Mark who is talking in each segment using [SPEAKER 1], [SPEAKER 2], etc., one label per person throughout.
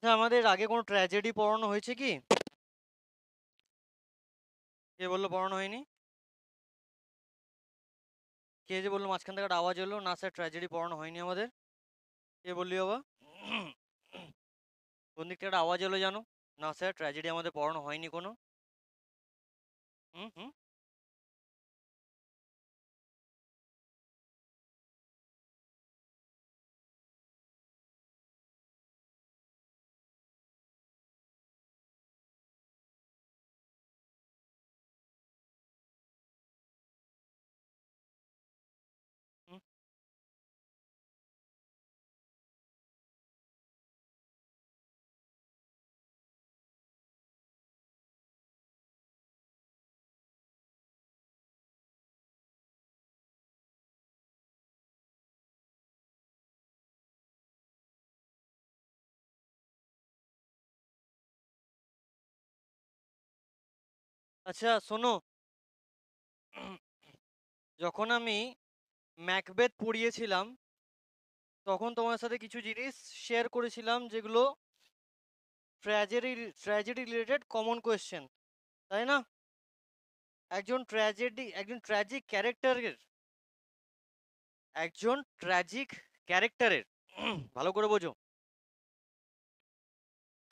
[SPEAKER 1] আচ্ছা, আমাদের আগে কোনো ট্র্যাজেডি পড়ানো হয়েছে কি? কে বললো পড়ানো হয়নি? কে যে বললো মাঝখান থেকে একটা আওয়াজ এলো, না স্যার ট্র্যাজেডি পড়ানো হয়নি আমাদের? কে বললি বাবা? কোন দিক থেকে একটা আওয়াজ এলো জানো? না স্যার ট্র্যাজেডি আমাদের পড়ানো হয়নি কোনো। হুম হুম। হুম। আচ্ছা শোনো, যখন আমি ম্যাকবেথ পড়িয়েছিলাম তখন তোমার সাথে কিছু জিনিস শেয়ার করেছিলাম যেগুলো tragedy tragedy related common question, তাই না? একজন ট্র্যাজিক ক্যারেক্টারের একজন ট্র্যাজিক ক্যারেক্টারের ভালো করে বোঝো,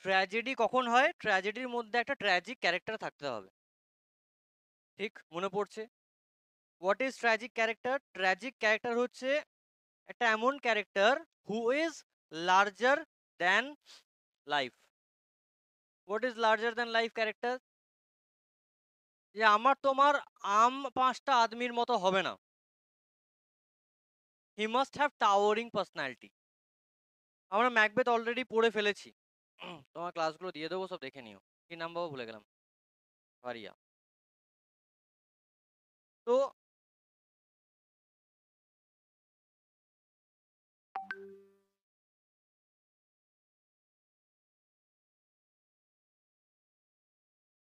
[SPEAKER 1] ট্র্যাজেডি কখন হয়? ট্র্যাজেডির মধ্যে একটা ট্র্যাজিক ক্যারেক্টার থাকতে হবে। ঠিক মনে পড়ছে? What is tragic character? Tragic character হচ্ছে একটা এমন character who is larger than life. What is larger than life character? যে আমার তোমার পাঁচটা আদমির মতো হবে না। He must have towering personality. আমরা ম্যাকবেথ অলরেডি পড়ে ফেলেছি। তোমার ক্লাসগুলো দিয়ে দেবো, সব দেখে নিও। কি নাম বাবা ভুলে গেলাম। ভারিয়া। তো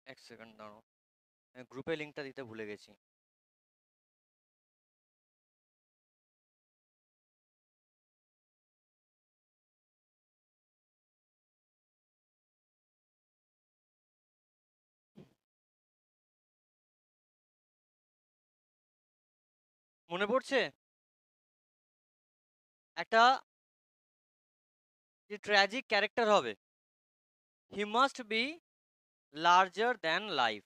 [SPEAKER 1] এক সেকেন্ড দাঁড়াও, গ্রুপে লিঙ্কটা দিতে ভুলে গেছি। মনে পড়ছে? একটা যে ট্র্যাজিক ক্যারেক্টার হবে, he must be larger than life.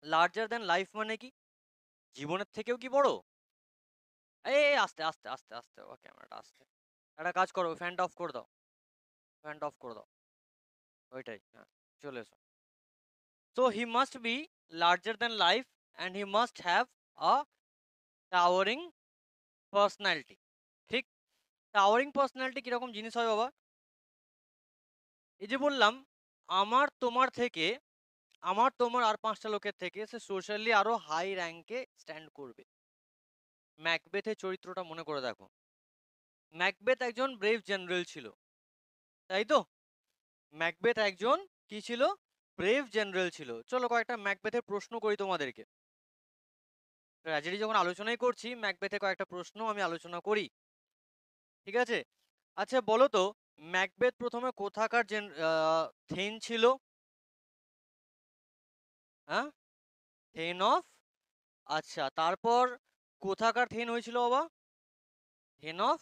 [SPEAKER 1] Larger than life মানে কি? জীবনের থেকেও কি বড়? আস্তে আস্তে আস্তে আস্তে, ও ক্যামেরাটা আস্তে। একটা কাজ করো, ফ্যানটা অফ করে দাও। ফ্যানটা অফ করে দাও। ওইটাই, হ্যাঁ। চলে এসো। So he must be larger than life and he must have a towering personality. ঠিক? টাওয়ারিং পার্সোনালিটি কিরকম জিনিস হয় বাবা? এই যে বললাম, আমার তোমার থেকে, আমার তোমার আর পাঁচটা লোকের থেকে সে সোশ্যালি আরো হাই র্যাঙ্কে স্ট্যান্ড করবে। ম্যাকবেথের চরিত্রটা মনে করে দেখো। ম্যাকবেথ একজন ব্রেভ জেনারেল ছিল, তাই তো? ম্যাকবেথ একজন কি ছিল? ব্রেভ জেনারেল ছিল। চলো কয়েকটা ম্যাকবেথের প্রশ্ন করি তোমাদেরকে। ট্র্যাজেডি যখন আলোচনাই করছি, ম্যাকবেথের কয়েকটা প্রশ্ন আমি আলোচনা করি। ঠিক আছে? আচ্ছা বলো তো, ম্যাকবেথ প্রথমে কোথাকার থেন ছিল? হ্যাঁ, থেন অফ। আচ্ছা, তারপর কোথাকার থেন হয়েছিল বাবা? Thane of,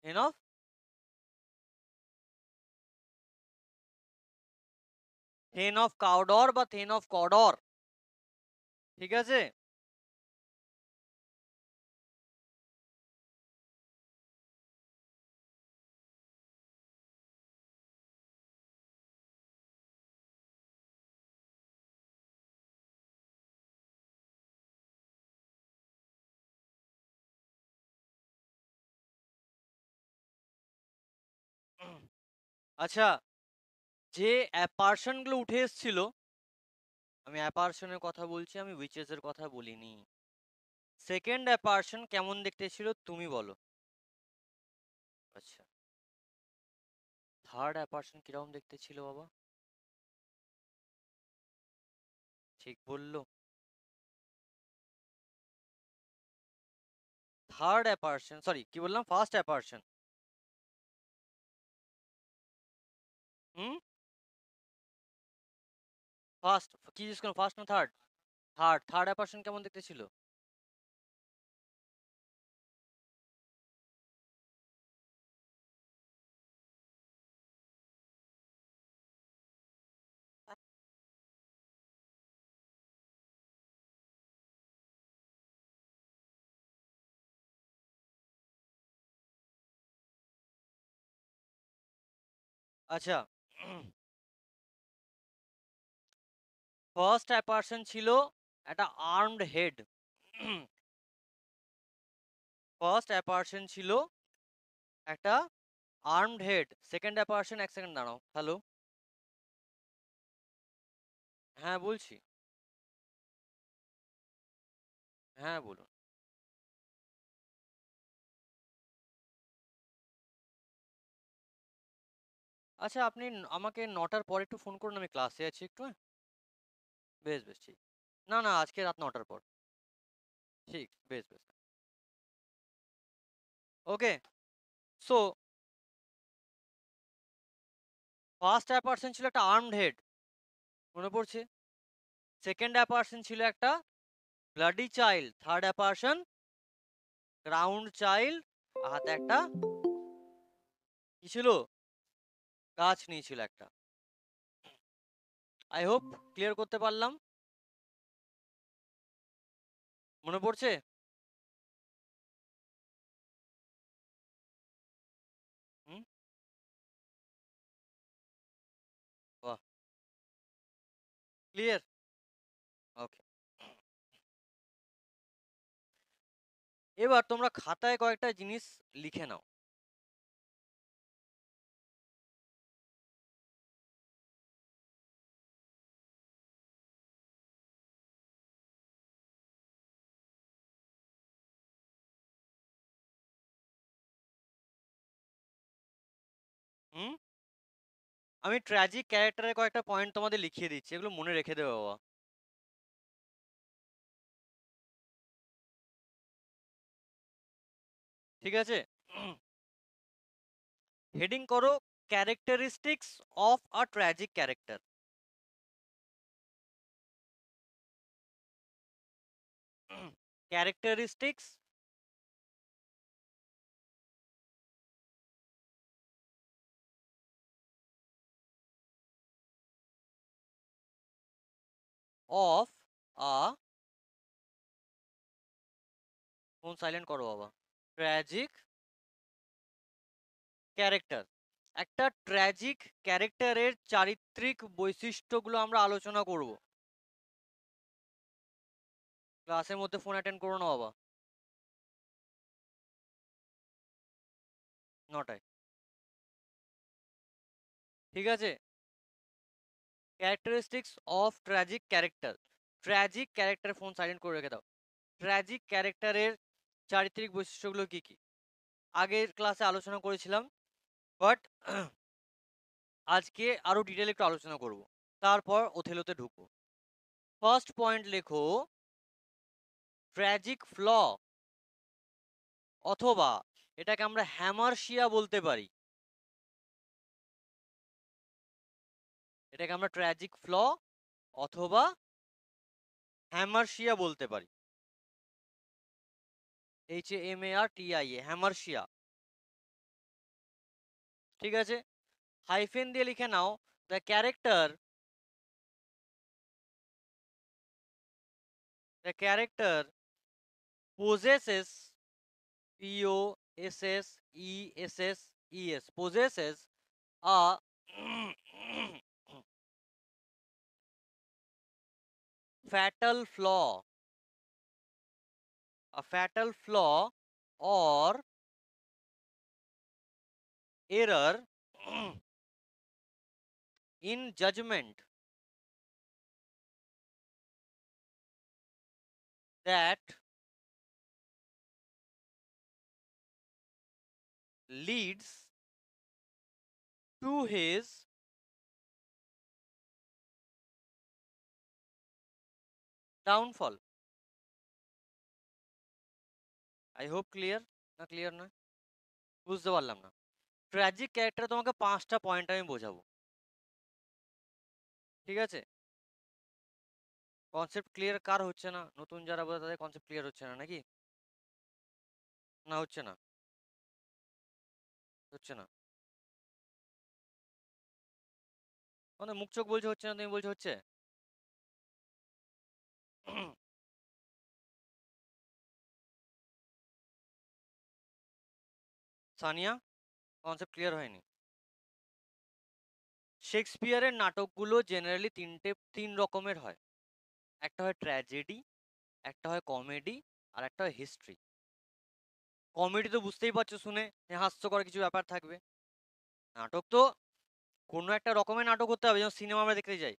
[SPEAKER 1] thane of, thane of Cawdor বা থেন অফ কডর। ঠিক আছে? আচ্ছা, যে অ্যাপারশন গুলো উঠে এসেছিল, আমি অ্যাপারশনের কথা বলছি, আমি উইচেস এর কথা বলিনি। সেকেন্ড অ্যাপারশন কেমন দেখতে ছিল তুমি বলো? আচ্ছা, থার্ড অ্যাপারশন কিরকম দেখতে ছিল বাবা? ঠিক বললো? থার্ড অ্যাপারশন, সরি কি বললাম, ফার্স্ট অ্যাপারশন। হুম, ফার্স্ট কি জিজ্ঞেস করো, ফার্স্ট না থার্ড? থার্ড অ্যাপারশন কেমন দেখতে ছিল? আচ্ছা, ফার্স্ট অ্যাপারশন ছিল একটা আর্মড হেড। ফার্স্ট অ্যাপারশন ছিল একটা আর্মড হেড। সেকেন্ড অ্যাপারশন, এক সেকেন্ড দাঁড়াও, হ্যালো, হ্যাঁ বলছি, হ্যাঁ বলুন। আচ্ছা, আপনি আমাকে 9টার পরে একটু ফোন করুন, আমি ক্লাসে আছি একটু, হ্যাঁ? বেশ বেশ, ঠিক। না না, আজকে রাত 9টার পর। ঠিক, বেশ বেশ। ওকে, সো ফার্স্ট অ্যাপারশন ছিল একটা আর্মড হেড, মনে পড়ছে? সেকেন্ড অ্যাপারশন ছিল একটা bloody child. Third apparition crowned child, হাতে একটা কি ছিল, গাছ নিয়েছিল একটা। আই হোপ ক্লিয়ার করতে পারলাম, মনে পড়ছে? হুম, বাহ, ক্লিয়ার। ওকে, এবার তোমরা খাতায় কয়েকটা জিনিস লিখে নাও। হুম, আমি ট্র্যাজিক ক্যারেক্টারের কয়েকটা পয়েন্ট তোমাদের লিখিয়ে দিচ্ছি, এগুলো মনে রেখে দেবে বাবা। ঠিক আছে, হেডিং করো characteristics of a tragic character. Characteristics of a, phone silent করো বাবা, ট্র্যাজিক ক্যারেক্টার। একটা ট্র্যাজিক ক্যারেক্টারের চারিত্রিক বৈশিষ্ট্যগুলো আমরা আলোচনা করব। ক্লাসের মধ্যে ফোন অ্যাটেন্ড করো না বাবা। 9টায়, ঠিক আছে? Characteristics of tragic character. Tragic character, phone silent করে রেখে দাও। ট্র্যাজিক ক্যারেক্টারের চারিত্রিক বৈশিষ্ট্যগুলো কি কি আগের ক্লাসে আলোচনা করেছিলাম, বাট আজকে আরো ডিটেল একটু আলোচনা করব, তারপর ওথেলোতে ঢুকবো। ফার্স্ট পয়েন্ট লেখো ট্র্যাজিক ফ্ল, অথবা এটাকে আমরা হ্যামারশিয়া বলতে পারি। এটাকে আমরা ট্র্যাজিক ফ্ল অথবা হ্যামারশিয়া বলতে পারি। HAMARTIA, হ্যামারশিয়া। ঠিক আছে, হাইফেন দিয়ে লিখে নাও the character, the character possesses, POSSESSES, possesses a fatal flaw, a fatal flaw or error in judgment that leads to his downfall. I hope clear, না ক্লিয়ার না? বুঝতে পারলাম না। ট্র্যাজিক ক্যারেক্টার তোমাকে 5টা পয়েন্ট আমি বোঝাবো। ঠিক আছে? কনসেপ্ট ক্লিয়ার কার হচ্ছে না? নতুন যারা বোঝে তাদের কনসেপ্ট ক্লিয়ার হচ্ছে না নাকি? না হচ্ছে না? হচ্ছে না? মানে মুখ চোখ বলছে হচ্ছে না, তুমি বলছো হচ্ছে? সানিয়া, কনসেপ্ট ক্লিয়ার হয়নি। শেক্সপিয়ারের নাটকগুলো জেনারেলি তিন রকমের হয়। একটা হয় ট্র্যাজেডি, একটা হয় কমেডি, আর একটা হয় হিস্ট্রি। কমেডি তো বুঝতেই পারছো শুনে যে হাস্যকর কিছু ব্যাপার থাকবে। নাটক তো কোনো একটা রকমের নাটক হতে হবে, যেমন সিনেমা আমরা দেখতে যাই,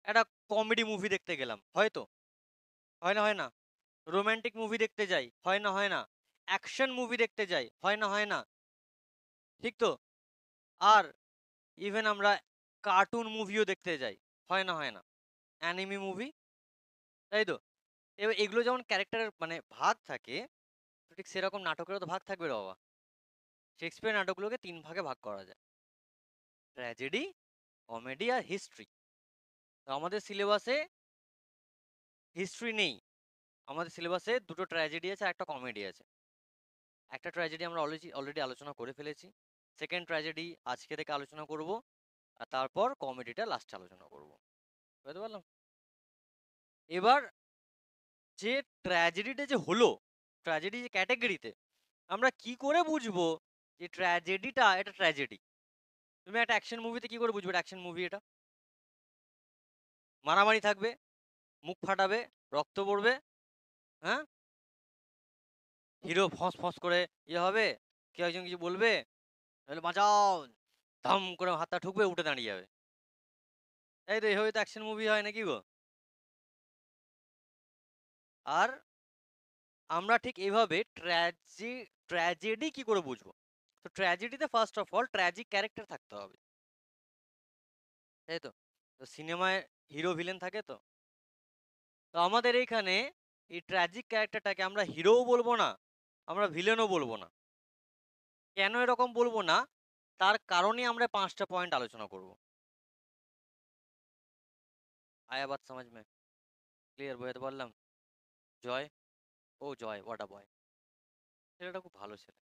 [SPEAKER 1] একটা কমেডি মুভি দেখতে গেলাম, হয়তো হয় না, হয় না? রোমান্টিক মুভি দেখতে যাই, হয় না, হয় না? অ্যাকশন মুভি দেখতে যাই, হয় না, হয় না? ঠিক তো? আর ইভেন আমরা কার্টুন মুভিও দেখতে যাই, হয় না, হয় না? অ্যানিমি মুভি, তাই তো? এবার এগুলো যেমন ক্যারেক্টারের মানে ভাগ থাকে, তো ঠিক সেরকম নাটকেরও তো ভাগ থাকবে রে বাবা। শেক্সপিয়ার নাটকগুলোকে তিন ভাগে ভাগ করা যায়: ট্র্যাজেডি, কমেডি আর হিস্ট্রি। তো আমাদের সিলেবাসে হিস্ট্রি নেই, আমাদের সিলেবাসে দুটো ট্র্যাজেডি আছে আর একটা কমেডি আছে। একটা ট্র্যাজেডি আমরা অলরেডি আলোচনা করে ফেলেছি, সেকেন্ড ট্র্যাজেডি আজকে থেকে আলোচনা করব, আর তারপর কমেডিটা লাস্টে আলোচনা করব। বুঝতে পারলাম? এবার যে ট্র্যাজেডিটা যে হলো, ট্র্যাজেডি যে ক্যাটাগরিতে, আমরা কি করে বুঝবো যে ট্র্যাজেডিটা এটা ট্র্যাজেডি? তুমি একটা অ্যাকশন মুভিতে কি করে বুঝবে এটা অ্যাকশন মুভি? এটা মারামারি থাকবে, মুখ ফাটাবে, রক্ত পড়বে, হ্যাঁ, হিরো ফস ফস করে ইয়ে হবে, কেউ একজন কিছু বলবে, তাহলে বাঁচাও, ধাম করে হাতটা ঠুকবে, উঠে দাঁড়িয়ে যাবে। তাই তো, এইভাবে তো অ্যাকশন মুভি হয় নাকি গো? আর আমরা ঠিক এইভাবে ট্র্যাজেডি কি করে বুঝবো? তো ট্র্যাজেডিতে first of all tragic character থাকতে হবে, তাই তো? তো সিনেমায় হিরো ভিলেন থাকে তো। তো আমাদের এইখানে এই ট্র্যাজিক ক্যারেক্টারটাকে আমরা হিরোও বলবো না, আমরা ভিলেনও বলবো না। কেন এরকম বলবো না, তার কারণে আমরা 5টা পয়েন্ট আলোচনা করব। আয়া বাত সমাজ মে ক্লিয়ার বোঝাতে পারলাম? জয়, ও জয়, হোয়াট আ বয়! ছেলেটা খুব ভালো ছেলে।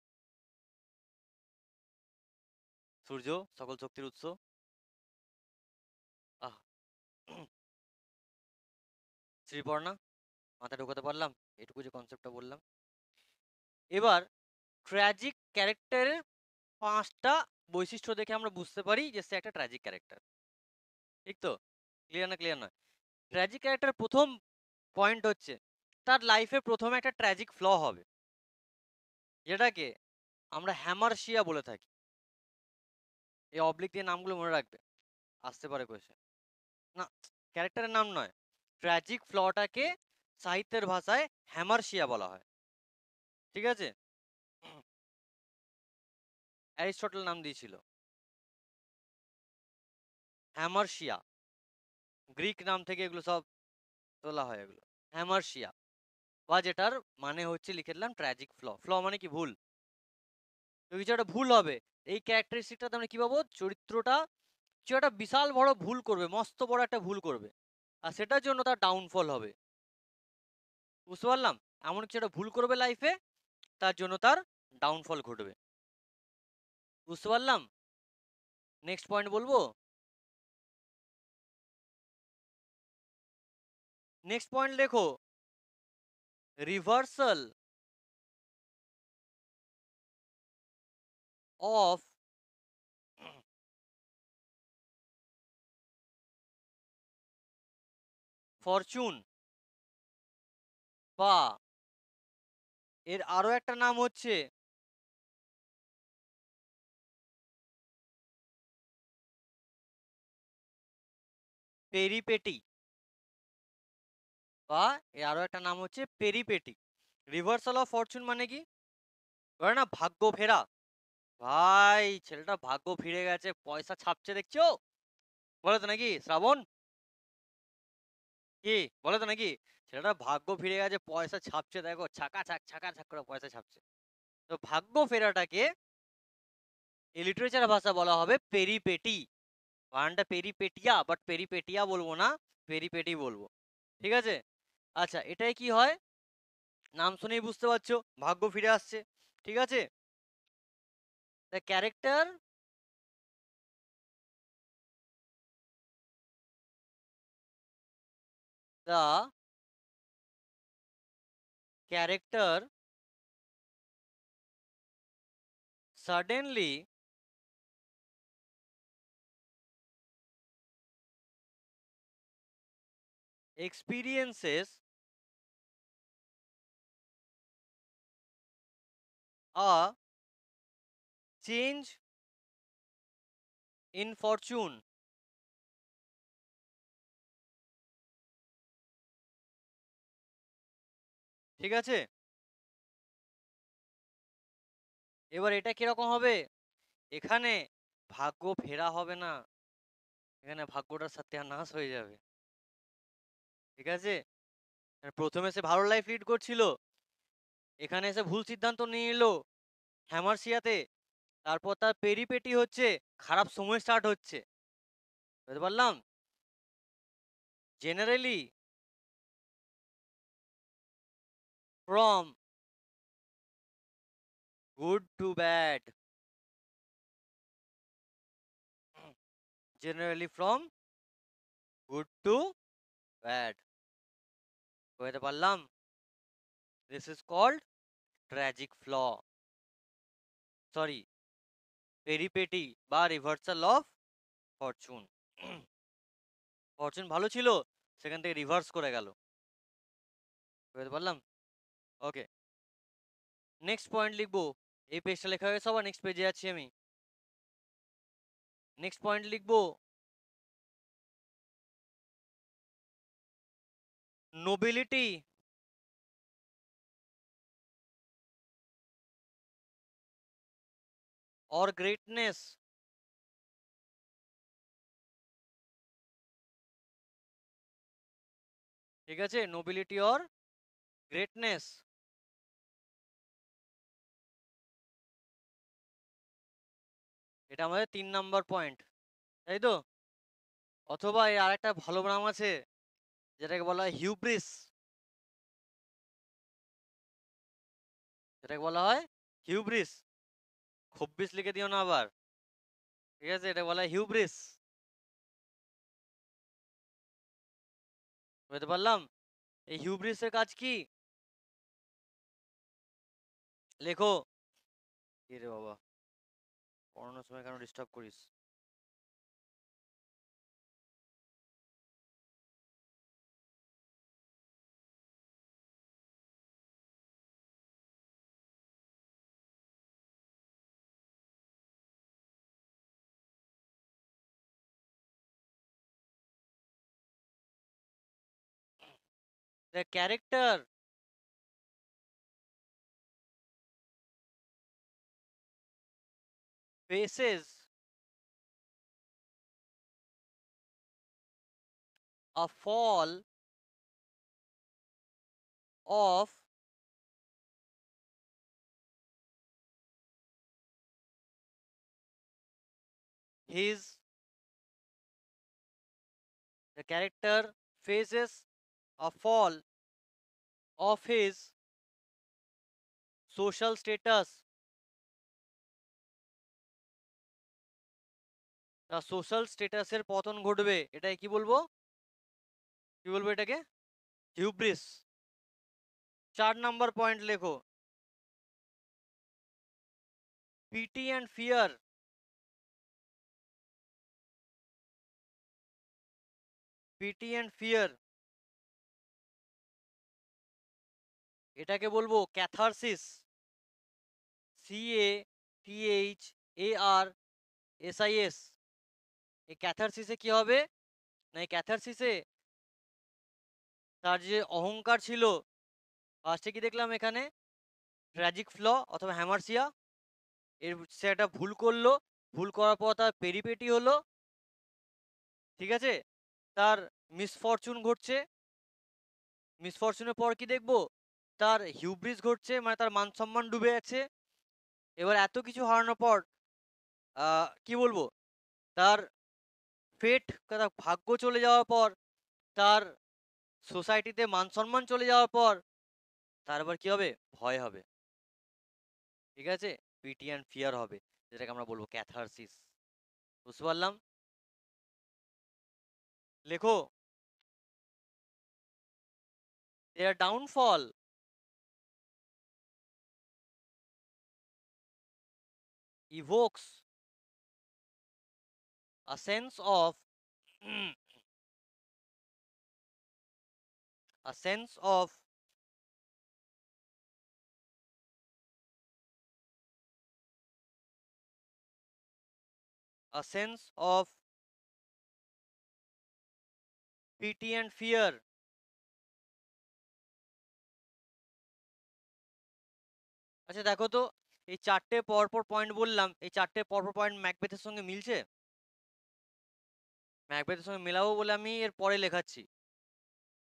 [SPEAKER 1] সূর্য, সকল শক্তির উৎস। আহ শ্রীপর্ণা, মাথায় ঢোকাতে পারলাম? এটুকু যে কনসেপ্টটা বললাম। এবার ট্র্যাজিক ক্যারেক্টারের 5টা বৈশিষ্ট্য দেখে আমরা বুঝতে পারি যে সে একটা ট্র্যাজিক ক্যারেক্টার। ঠিক তো? ক্লিয়ার না, ক্লিয়ার না? ট্র্যাজিক ক্যারেক্টার প্রথম পয়েন্ট হচ্ছে তার লাইফে প্রথমে একটা ট্র্যাজিক ফ্ল হবে, যেটাকে আমরা হ্যামারশিয়া বলে থাকি। এই অবলিক দিয়ে নামগুলো মনে রাখবে, আসতে পারে কোয়েশ্চেন। না, ক্যারেক্টারের নাম নয়, ট্র্যাজিক ফ্লটাকে সাহিত্যের ভাষায় হ্যামারশিয়া বলা হয়। ঠিক আছে? অ্যারিস্টটল নাম দিয়েছিল হ্যামারশিয়া, গ্রিক নাম থেকে এগুলো সব তোলা হয় এগুলো। হ্যামারশিয়া, বা যেটার মানে হচ্ছে লিখে দিলাম ট্র্যাজিক ফ্ল। ফ্ল মানে কি? ভুল। তো কিছু একটা ভুল হবে, এই ক্যারেক্টারিস্টিকটা আমরা কি পাবো? চরিত্রটা কিছু একটা বিশাল বড় ভুল করবে, মস্ত বড় একটা ভুল করবে, আর সেটার জন্য তার ডাউনফল হবে। বুঝতে পারলাম? এমন কিছু একটা ভুল করবে লাইফে, তার জন্য তার ডাউনফল ঘটবে। বুঝতে পারলাম? নেক্সট পয়েন্ট বলবো। নেক্সট পয়েন্ট লেখো, রিভার্সাল অফ ফরচুন, বা এর আরো একটা নাম হচ্ছে পেরিপেটি, বা এর আরো একটা নাম হচ্ছে পেরিপেটি। রিভার্সাল অফ ফরচুন মানে কি? বলে না ভাগ্য ফেরা। ভাই ছেলেটা ভাগ্য ফিরে গেছে, পয়সা ছাপছে দেখছো, বলে তো নাকি শ্রাবণ? কি বলে তো নাকি? ছেলেটা ভাগ্য ফিরে গেছে, পয়সা ছাপছে, দেখো ছাকা ছাক ছাকা ছাক করে পয়সা ছাপছে। তো ভাগ্য ফেরাটাকে এই লিটারেচার ভাষা বলা হবে পেরিপেটি, বানানটা পেরিপেটিয়া, বাট পেরিপেটিয়া বলবো না, পেরিপেটি বলবো, ঠিক আছে? আচ্ছা, এটাই কি হয়, নাম শুনেই বুঝতে পারছো ভাগ্য ফিরে আসছে, ঠিক আছে? The character the character suddenly experiences a change in fortune। ঠিক আছে, এবার এটা কিরকম হবে, এখানে ভাগ্য ফেরা হবে না, এখানে ভাগ্যটা সত্যানাশ হয়ে যাবে, ঠিক আছে? প্রথমে সে ভালো লাইফ লিড করছিল, এখানে এসে ভুল সিদ্ধান্ত নিয়ে নিল হ্যামারসিয়াতে, তারপর তার পেরিপেটি হচ্ছে, খারাপ সময় স্টার্ট হচ্ছে, বুঝতে পারলাম? Generally from good to bad, generally from good to bad, বুঝতে পারলাম? This is called tragic flaw, sorry, peripety বা রিভার্সাল অফ ফরচুন। ফরচুন ভালো ছিল, সেখান থেকে রিভার্স করে গেল, বুঝতে পারলাম? ওকে, নেক্সট পয়েন্ট লিখবো, এই পেজটা লেখা হয়ে সবার নেক্সট পেজে আছি আমি। নেক্সট পয়েন্ট লিখবো, নোবিলিটি or greatness। ঠিক আছে, নোবিলিটি অর গ্রেটনেস, এটা আমাদের 3 নাম্বার পয়েন্ট, তাই তো? অথবা এর আরেকটা ভালো নাম আছে, যেটাকে বলা হয় হিউব্রিস, যেটাকে বলা হয় হিউব্রিস, খব্বিস লিখে দিও না আবার, ঠিক আছে? এটা বলা হয় হিউব্রিস, বুঝতে পারলাম? এই হিউব্রিসের কাজ কি, লেখো। কি রে বাবা, পড়ানোর সময় কেন ডিস্টার্ব করিস? The character faces a fall of his, the character faces a fall of his social status, তার সোশ্যাল স্ট্যাটাসের পতন ঘটবে, এটাই কি বলবো, কি বলবো এটাকে, হিউব্রিস। 4 নাম্বার পয়েন্ট লেখো, pity and fear, pity and fear, এটাকে বলবো ক্যাথারসিস, CATHARSIS। এই ক্যাথারসিসে কি হবে, না এই ক্যাথারসিসে তার যে অহংকার ছিল, ফার্স্টে কি দেখলাম এখানে, ট্র্যাজিক ফ্ল অথবা হ্যামারসিয়া, এর সে একটা ভুল করলো, ভুল করার পর তার পেরিপেটি হলো, ঠিক আছে? তার মিসফরচুন ঘটছে, মিসফরচুনের পর কি দেখবো, তার হিউব্রিস ঘটছে, মানে তার মান সম্মান ডুবে যাচ্ছে। এবার এত কিছু হারানোর পর কি বলবো, তার ফেট, তার ভাগ্য চলে যাওয়ার পর, তার সোসাইটিতে মান সম্মান চলে যাওয়ার পর, তারপর কি হবে? ভয় হবে। ঠিক আছে? পিটি অ্যান্ড ফিয়ার হবে, যেটাকে আমরা বলবো ক্যাথারসিস। বুঝতে পারলাম? লেখো, their downfall evokes a sense of a sense of a sense of pity and fear. আচ্ছা দেখো তো, এই চারটে পরপর পয়েন্ট বললাম, এই চারটে পরপর পয়েন্ট ম্যাকবেথের সঙ্গে মিলছে? ম্যাকবেথের সঙ্গে মেলাবো বলে আমি এর পরে লেখাচ্ছি।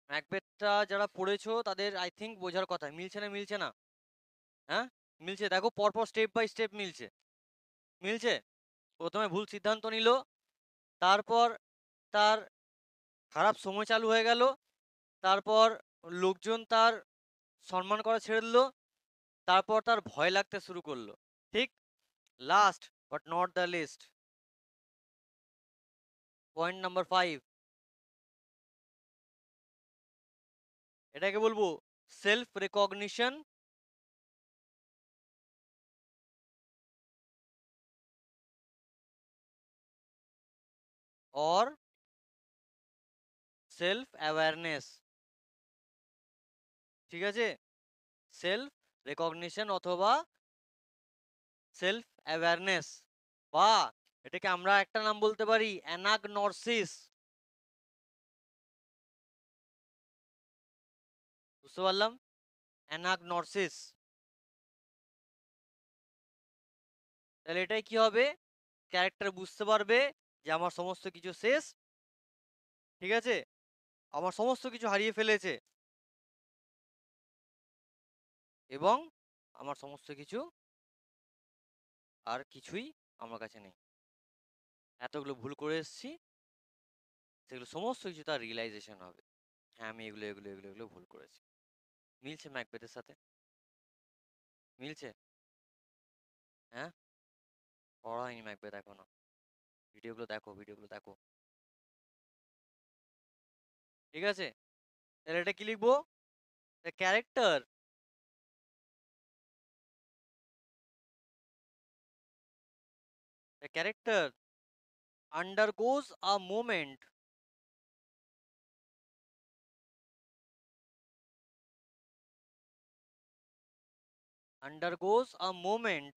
[SPEAKER 1] ম্যাকবেথটা যারা পড়েছো তাদের আই থিঙ্ক বোঝার কথা। মিলছে না? মিলছে না? হ্যাঁ, মিলছে। দেখো পরপর স্টেপ বাই স্টেপ মিলছে। মিলছে। প্রথমে ভুল সিদ্ধান্ত নিল, তারপর তার খারাপ সময় চালু হয়ে গেল, তারপর লোকজন তার সম্মান করা ছেড়ে দিল, তারপর তার ভয় লাগতে শুরু করলো। ঠিক? Last but not the least, point number 5, এটাকে বলবো self recognition or self awareness. ঠিক আছে? সেলফ রেকগনিশন অথবা সেলফ অ্যাওয়ারনেস, বা এটাকে আমরা একটা নাম বলতে পারি অ্যানাগনরসিস। বুঝতে পারলাম? অ্যানাগনরসিস। তাহলে এটাই কি হবে? ক্যারেক্টার বুঝতে পারবে যে আমার সমস্ত কিছু শেষ। ঠিক আছে? আমার সমস্ত কিছু হারিয়ে ফেলেছে এবং আমার সমস্ত কিছু আর কিছুই আমার কাছে নেই। এতগুলো ভুল করে এসেছি, সেগুলো সমস্ত কিছু তার রিয়েলাইজেশন হবে। হ্যাঁ, আমি এগুলো এগুলো এগুলো এগুলো ভুল করেছি। মিলছে ম্যাকবেথের সাথে? মিলছে? হ্যাঁ, পড়া হয়নি ম্যাকবেথ এখনো। ভিডিওগুলো দেখো, ভিডিওগুলো দেখো। ঠিক আছে? তাহলে এটা কি লিখবো? The character the character undergoes a moment undergoes a moment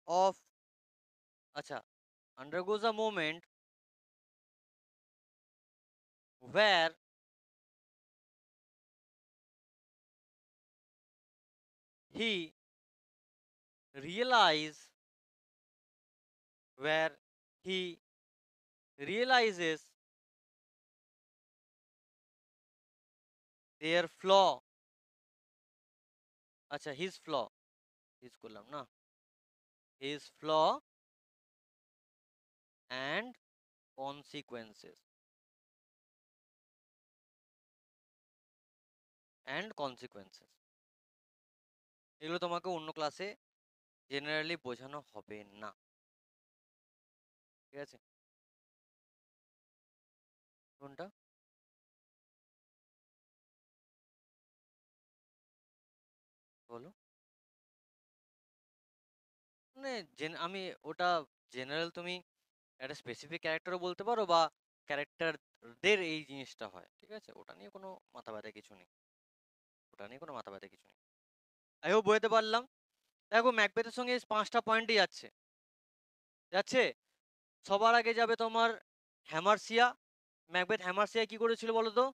[SPEAKER 1] of acha undergoes a moment where he realize where he realizes their flaw, acha his flaw, his করলাম না, his flaw and consequences and consequences। এগুলো তোমাকে অন্য ক্লাসে generally বোঝানো হবে না। ঠিক আছে? কোনটা? বলো। মানে আমি ওটা জেনারেল, তুমি একটা স্পেসিফিক ক্যারেক্টারও বলতে পারো বা ক্যারেক্টারদের এই জিনিসটা হয়। ঠিক আছে? ওটা নিয়ে কোনো মাথা ব্যথা কিছু নেই। ওটা নিয়ে কোনো মাথা ব্যথা কিছু নেই। আই হোপ বোঝাতে পারলাম। দেখো ম্যাকবেথের সঙ্গে 5টা পয়েন্টই যাচ্ছে। যাচ্ছে। সবার আগে যাবে তোমার হ্যামারসিয়া। ম্যাকবেথ হ্যামারসিয়া কি করেছিল বলো তো?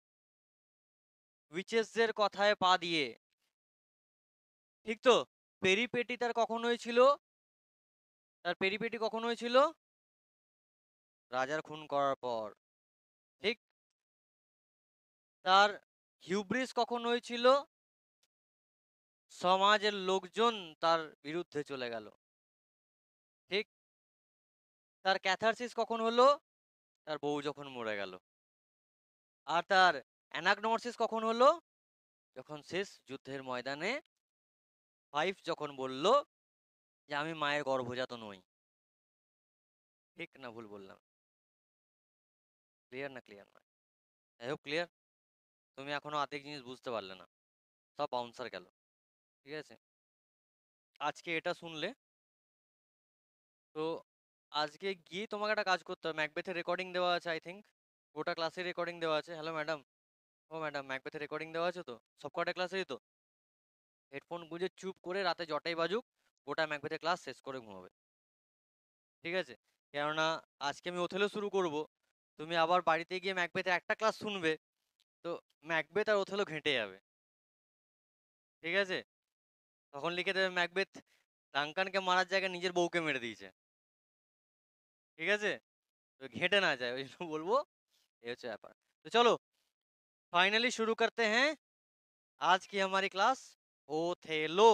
[SPEAKER 1] উইচেসদের কথায় পা দিয়ে। ঠিক তো? পেরিপেটি তার কখন হয়েছিল? তার পেরিপেটি কখন হয়েছিল? রাজার খুন করার পর। ঠিক? তার হিউব্রিস কখন হয়েছিল? সমাজের লোকজন তার বিরুদ্ধে চলে গেল। ঠিক? তার ক্যাথারসিস কখন হলো? তার বউ যখন মরে গেল। আর তার অ্যানাগনমসিস কখন হলো? যখন শেষ যুদ্ধের ময়দানে ওয়াইফ যখন বলল যে আমি মায়ের গর্ভজাত নই। ঠিক না ভুল বললাম? ক্লিয়ার না ক্লিয়ার নয়? যাই হোক ক্লিয়ার। তুমি এখনো অর্ধেক জিনিস বুঝতে পারলে না, সব বাউন্সার গেল। ঠিক আছে, আজকে এটা শুনলে তো আজকে গিয়ে তোমাকে একটা কাজ করতে হবে। ম্যাকবেথের রেকর্ডিং দেওয়া আছে, আই থিঙ্ক গোটা ক্লাসের রেকর্ডিং দেওয়া আছে। হ্যালো ম্যাডাম, ও ম্যাডাম, ম্যাকবেথের রেকর্ডিং দেওয়া আছে তো সব কটা ক্লাসেরই? তো হেডফোন গুঁজে চুপ করে রাতে জটাই বাজুক, গোটা ম্যাকবেথের ক্লাস শেষ করে ঘুমাবে। ঠিক আছে? কেননা আজকে আমি ওথেলো শুরু করব, তুমি আবার বাড়িতে গিয়ে ম্যাকবেথের একটা ক্লাস শুনবে, তো ম্যাকবেথ আর ওথেলো ঘেঁটে যাবে। ঠিক আছে? তখন লিখে দেবে ম্যাকবেথ ডাঙ্কানকে মারার জায়গায় নিজের বউকে মেরে দিয়েছে। ঠিক আছে? তো ঘেঁটে না যায়, ওই জন্য বলবো এই হচ্ছে ব্যাপার। तो चलो फाइनली शुरू करते हैं आज की हमारी क्लास ओथेलो।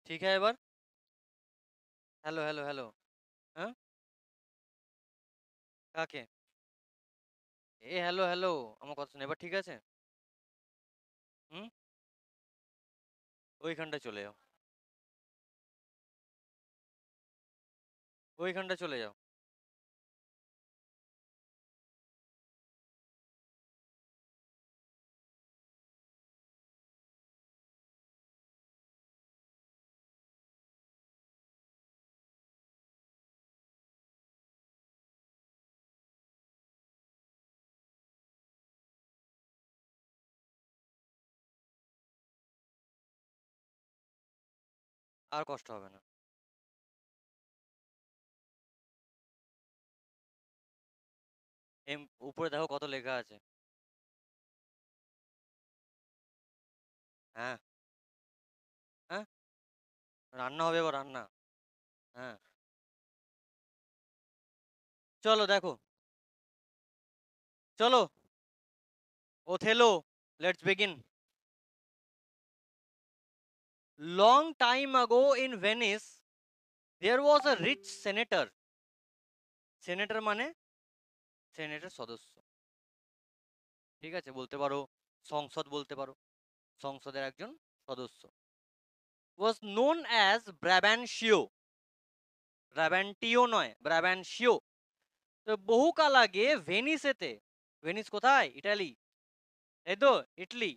[SPEAKER 1] ठीक है এবার? Hello hello hello. হ্যাঁ, কাকে? এ হ্যালো হ্যালো, আমার কথা শুনে এবার ঠিক আছে? হুম, ওইখানটা চলে যাও, ওইখানটা চলে যাও। আর কষ্ট হবে না। এম উপরে দেখো কত লেখা আছে। হ্যাঁ, হ্যাঁ, রান্না হবে এবার, রান্না। হ্যাঁ, চলো দেখো, চলো Othello, let's begin. Long time ago in Venice, there was a rich senator. Senator মানে সেনেটের সদস্য। ঠিক আছে, বলতে পারো সংসদ, বলতে পারো সংসদের একজন সদস্য। was known as ব্রাবান্সিও, ব্রাবান্টিও নয়, ব্রাবান্সিও। তো বহুকাল আগে ভেনিসেতে, ভেনিস কোথায়? ইটালি, এই তো ইটালি।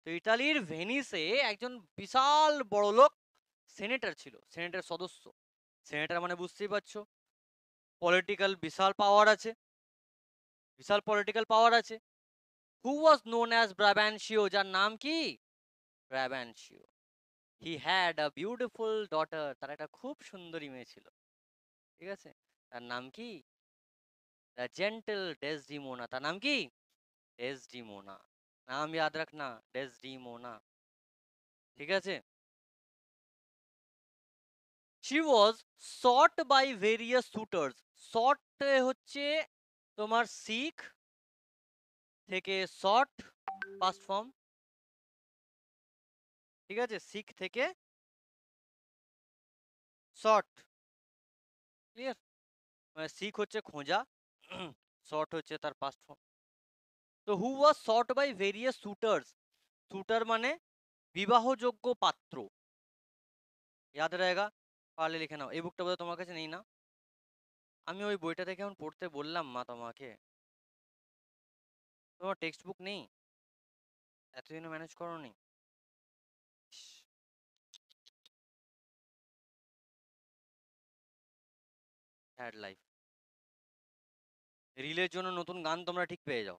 [SPEAKER 1] তো ইটালির ভেনিসে একজন বিশাল বড়লোক সেনেটর ছিল, সেনেটের সদস্য। সেনেটর মানে বুঝতেই পারছো, পলিটিক্যাল বিশাল পাওয়ার আছে, বিশাল পলিটিক্যাল পাওয়ার আছে। হু ওয়াজ নোন অ্যাজ ব্রাবান্সিও, যার নাম কি? Brabantio. He had a beautiful daughter, তার একটা খুব সুন্দরী মেয়ে ছিল। ঠিক আছে, তার নাম কি? The gentle Desdemona. তার নাম কি? ডেসডিমোনা। নাম ইয়াদ রাখনা, ডেসডিমোনা। ঠিক আছে? She was sought by various suitors. Sought হচ্ছে তোমার সিখ থেকে শর্ট, পাস্ট ফর্ম। ঠিক আছে, সিখ থেকে শর্ট। ক্লিয়ার? মানে সিখ হচ্ছে খোঁজা, শর্ট হচ্ছে তার পাস্ট ফর্ম। তো হু ওয়াজ শর্ট বাই ভেরিয়াস সুটার্স। সুটার মানে বিবাহযোগ্য পাত্র। ইয়াদ रहेगा, পারলে লিখে নাও। এই বুকটা বোধহয় তোমার কাছে নেই না? আমি ওই বইটা থেকে এখন পড়তে বললাম মা তোমাকে। তোমার টেক্সট বুক নেই? এতদিনও ম্যানেজ করোনি? Sad life. রিলের জন্য নতুন গান তোমরা ঠিক পেয়ে যাও।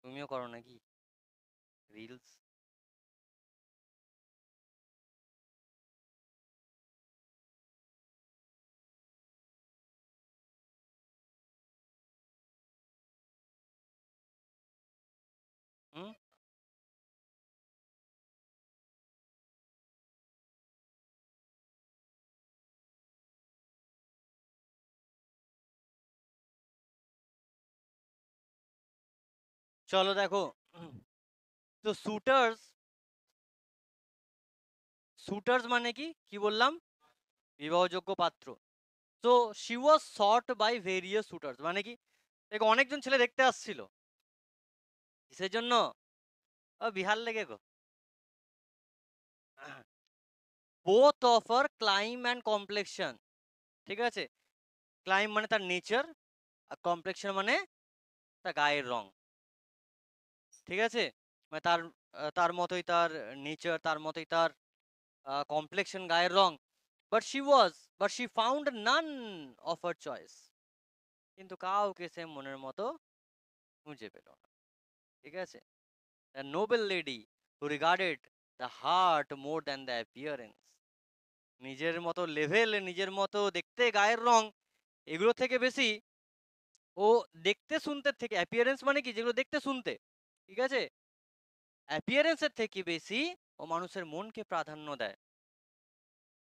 [SPEAKER 1] তুমিও করো নাকি রিলস? চলো দেখো, তো সুটার্স মানে কি কি বললাম? বিবাহযোগ্য পাত্র। তো she was sought by various suitors মানে কি, দেখো অনেকজন ছেলে দেখতে আসছিল, কিসের জন্য? বিহার লেগে গো। Both of her clime and complexion, ঠিক আছে? ক্লাইম মানে তার নেচার, আর কমপ্লেকশন মানে তার গায়ের রং, ঠিক আছে? মানে তার মতোই তার নেচার, তার মতোই তার কমপ্লেকশন, গায়ের রং। But she found none of her choice, কিন্তু কাউকে সে মনের মতো খুঁজে পেল না, ঠিক আছে? A noble lady who regarded the heart more than the appearance, নিজের মতো লেভেল, নিজের মতো দেখতে, গায়ের রং, এগুলো থেকে বেশি ও দেখতে শুনতে থেকে, অ্যাপিয়ারেন্স মানে কি যেগুলো দেখতে শুনতে, ঠিক আছে? অ্যাপিয়ারেন্সের থেকে বেশি ও মানুষের মনকে প্রাধান্য দেয়।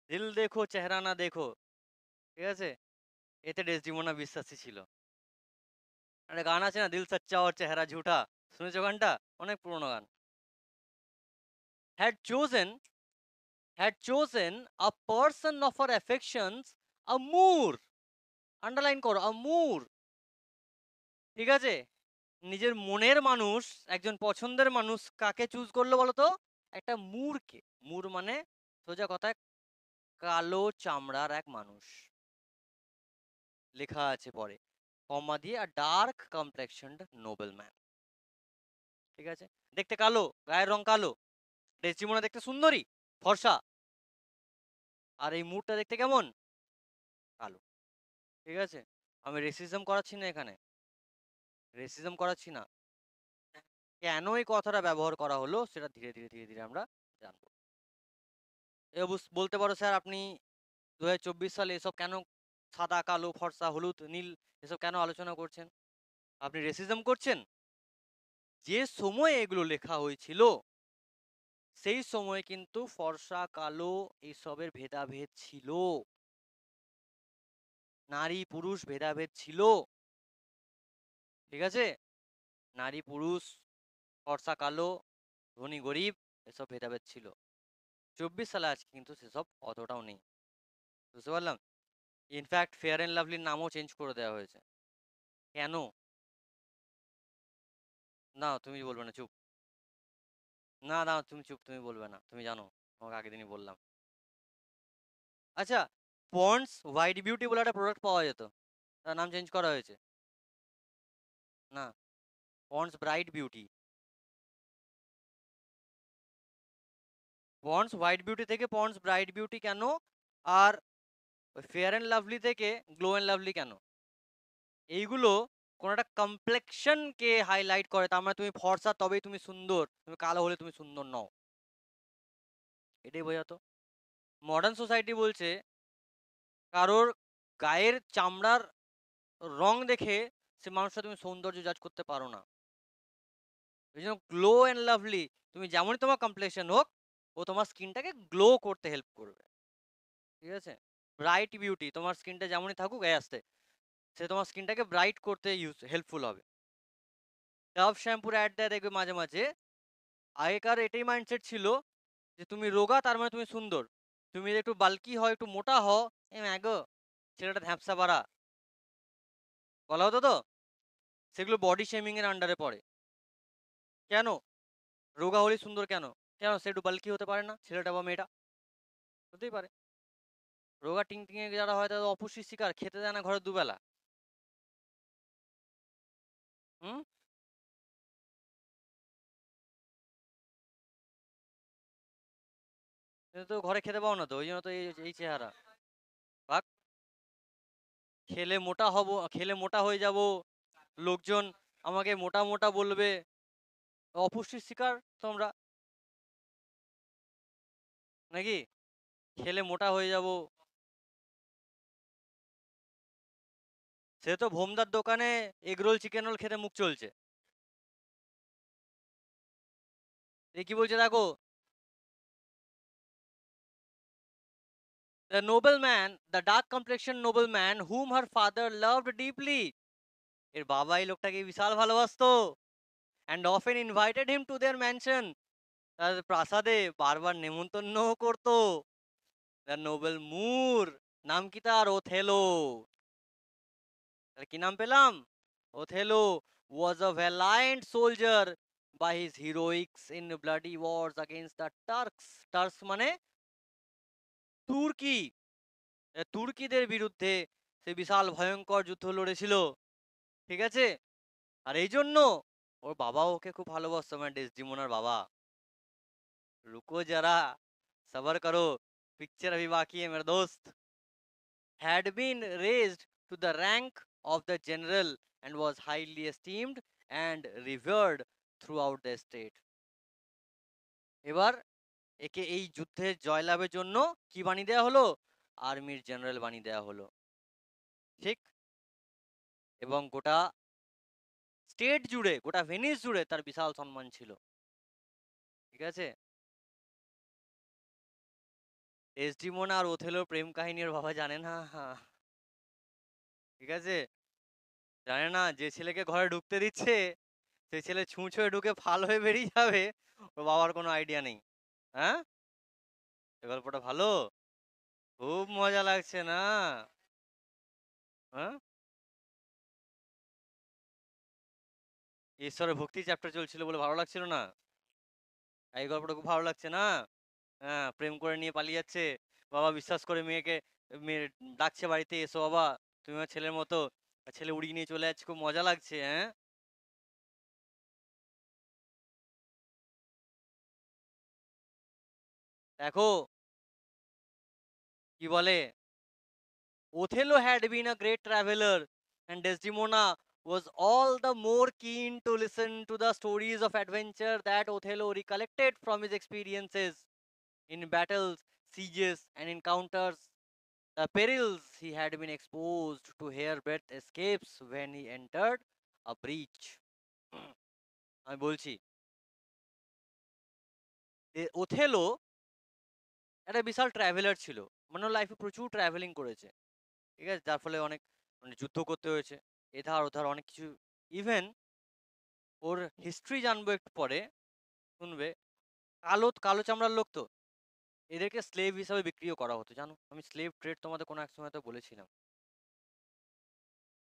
[SPEAKER 1] দিল দেখো চেহারা না দেখো, ঠিক আছে? এতে ডেসডিমোনা বিশ্বাসী ছিল। একটা গান আছে না, দিল সচ্চা ওর চেহারা ঝুঠা, শুনেছো গানটা? অনেক পুরোনো গান। had chosen had chosen a person of her affections, a Moor, underline করো, a Moor, ঠিক আছে? নিজের মনের মানুষ, একজন পছন্দের মানুষ কাকে চুজ করলো বলো তো? একটা মুরকে। মুর মানে সোজা কথায় কালো চামড়ার এক মানুষ, লেখা আছে পরে কমা দিয়ে, আর ডার্ক কমপ্লেক্সনড নোবেল ম্যান, ঠিক আছে? দেখতে কালো, গায়ের রং কালো, ডেসিমোনা দেখতে সুন্দরী, ফর্সা, আর এই মুরটা দেখতে কেমন? কালো, ঠিক আছে? আমি রেসিজম করাচ্ছি না এখানে, রেসিজম করাচ্ছি না। কেন এই কথাটা ব্যবহার করা হলো সেটা ধীরে ধীরে ধীরে ধীরে আমরা জানবো। বলতে পারো স্যার আপনি 2024 সালে এসব কেন, সাদা কালো ফর্সা হলুদ নীল এসব কেন আলোচনা করছেন? আপনি রেসিজম করছেন? যে সময়ে এগুলো লেখা হয়েছিল সেই সময় কিন্তু ফর্সা কালো এইসবের ভেদাভেদ ছিল, নারী পুরুষ ভেদাভেদ ছিল, ঠিক আছে? নারী পুরুষ, ফর্সা কালো, ধনী গরিব, এসব ভেদাভেদ ছিল। 24 সালে আজকে কিন্তু সেসব অতটাও নেই, বুঝতে পারলাম? ইনফ্যাক্ট ফেয়ার অ্যান্ড লাভলির নামও চেঞ্জ করে দেওয়া হয়েছে। কেন? না তুমি বলবে না, চুপ। না না তুমি চুপ, তুমি বলবে না, তুমি জানো, তোমাকে আগের দিনই বললাম। আচ্ছা, পন্ডস হোয়াইট বিউটি বলে একটা প্রোডাক্ট পাওয়া যেত, তার নাম চেঞ্জ করা হয়েছে। না, Pond's Bright Beauty. Pond's White Beauty থেকে পন্ডস ব্রাইট বিউটি কেন? আর ফেয়ার অ্যান্ড লাভলি থেকে গ্লো অ্যান্ড লাভলি কেন? এইগুলো কোন একটা কমপ্লেক্সনকে হাইলাইট করে, তার মানে তুমি ফর্সা তবেই তুমি সুন্দর, তুমি কালো হলে তুমি সুন্দর নও, এটাই বোঝাতো। মডার্ন সোসাইটি বলছে কারোর গায়ের চামড়ার রং দেখে সে মানুষটা তুমি সৌন্দর্য জাজ করতে পারো না। এই জন্য গ্লো অ্যান্ড লাভলি, তুমি যেমনই তোমার কমপ্লেক্সন হোক, ও তোমার স্কিনটাকে গ্লো করতে হেল্প করবে, ঠিক আছে? ব্রাইট বিউটি, তোমার স্কিনটা যেমনই থাকুক গায়ে আসতে, সে তোমার স্কিনটাকে ব্রাইট করতে হেল্পফুল হবে। ডাভ শ্যাম্পুর অ্যাড দেয় দেখবে মাঝে মাঝে। আগেকার এটাই মাইন্ডসেট ছিল যে তুমি রোগা তার মানে তুমি সুন্দর, তুমি যদি একটু বাল্কি হও, একটু মোটা হও, এ ম্যাগো ছেলেটা ধ্যাপসা বাড়া, বলা হতো তো। সেগুলো বডি শেমিং এর আন্ডারে পড়ে। কেন? রোগা হলে সুন্দর কেন? কেন সে একটু বাল্কি হতে পারে না, ছেলেটা বা মেয়েটা? হতেই পারে। রোগা টিং টিঙে যারা হয় তাদের অপুষ্টির শিকার, খেতে দেয় না ঘরে দুবেলা। হুম, কিন্তু তো ঘরে খেতে পাও না, তো ওই জন্য তো এই এই চেহারা। ভাগ, খেলে মোটা হব, খেলে মোটা হয়ে যাব, লোকজন আমাকে মোটা মোটা বলবে, অপুষ্টির শিকার তোমরা নাকি? খেলে মোটা হয়ে যাব। সে তো ভোমদার দোকানে এগরোল চিকেন রোল খেতে মুখ চলছে। এ কি বলছে দেখো, the dark complexion nobleman whom her father loved deeply, এর বাবা এই লোকটাকে বিশাল ভালোবাসতো। and often invited him to their mansion. তার প্রাসাদে বারবার নেমন্তন্নও করতো। দ্য নোবেল মুর, নাম কি তার? ওথেলো। তাহলে কি নাম পেলাম? Othello was a valiant soldier by his heroics in bloody wars against the Turks. Turk's মানে তুর্কি। তুর্কিদের বিরুদ্ধে সে বিশাল ভয়ঙ্কর যুদ্ধ লড়েছিল। ঠিক আছে? আর এই জন্য ওর বাবা ওকে খুব ভালোবাসতো, মানে ডেসডিমোনার বাবা। रुको जरा, सबर करो, पिक्चर अभी बाकी है मेरे दोस्त। had been raised to the rank of the general and was highly esteemed and revered throughout the state. এবার একে এই যুদ্ধে জয়লাভের জন্য কি বানিয়ে দেওয়া হলো? আর্মির জেনারেল বানিয়ে দেওয়া হলো। ঠিক? এবং গোটা স্টেট জুড়ে, গোটা ভেনিস জুড়ে তার বিশাল সম্মান ছিল। ঠিক আছে? ডেসডিমোনা আর ওথেলোর প্রেম কাহিনী ওর বাবা জানে না। ঠিক আছে? জানে না যে ছেলেকে ঘরে ঢুকতে দিচ্ছে সেই ছেলে ছুঁচ হয়ে ঢুকে ফাল হয়ে বেরিয়ে যাবে, ওর বাবার কোনো আইডিয়া নেই। হ্যাঁ, এই গল্পটা ভালো, খুব মজা লাগছে না? হ্যাঁ, ঈশ্বরের ভক্তি চ্যাপ্টার চলছিল বলে ভালো লাগছিল না? এই গল্পটা খুব ভালো লাগছে না? হ্যাঁ, প্রেম করে নিয়ে পালিয়ে যাচ্ছে, বাবা বিশ্বাস করে মেয়েকে, মেয়ে ডাকছে বাড়িতে, এসো বাবা তুমি আমার ছেলের মতো, আর ছেলে উড়িয়ে নিয়ে চলে যাচ্ছে, খুব মজা লাগছে। হ্যাঁ, দেখো কি বলে, Othello had been a great traveler, and Desdemona was all the more keen to listen to the stories of adventure that Othello recollected from his experiences in battles, sieges, and encounters. The perils he had been exposed to hairbreadth escapes when he entered a breach. আমি বলছি, Othello একটা বিশাল traveller ছিল, মানে লাইফে প্রচুর travelling করেছে। ঠিক আছে? যার ফলে অনেক, মানে যুদ্ধ করতে হয়েছে এধার ওধার অনেক কিছু। ইভেন ওর হিস্ট্রি জানবো একটু পরে, শুনবে। কালো কালো চামড়ার লোক তো, এদেরকে স্লেভ হিসাবে বিক্রিও করা হতো, জানো? আমি স্লেভ ট্রেড তোমাদের কোনো এক সময় তো বলেছিলাম।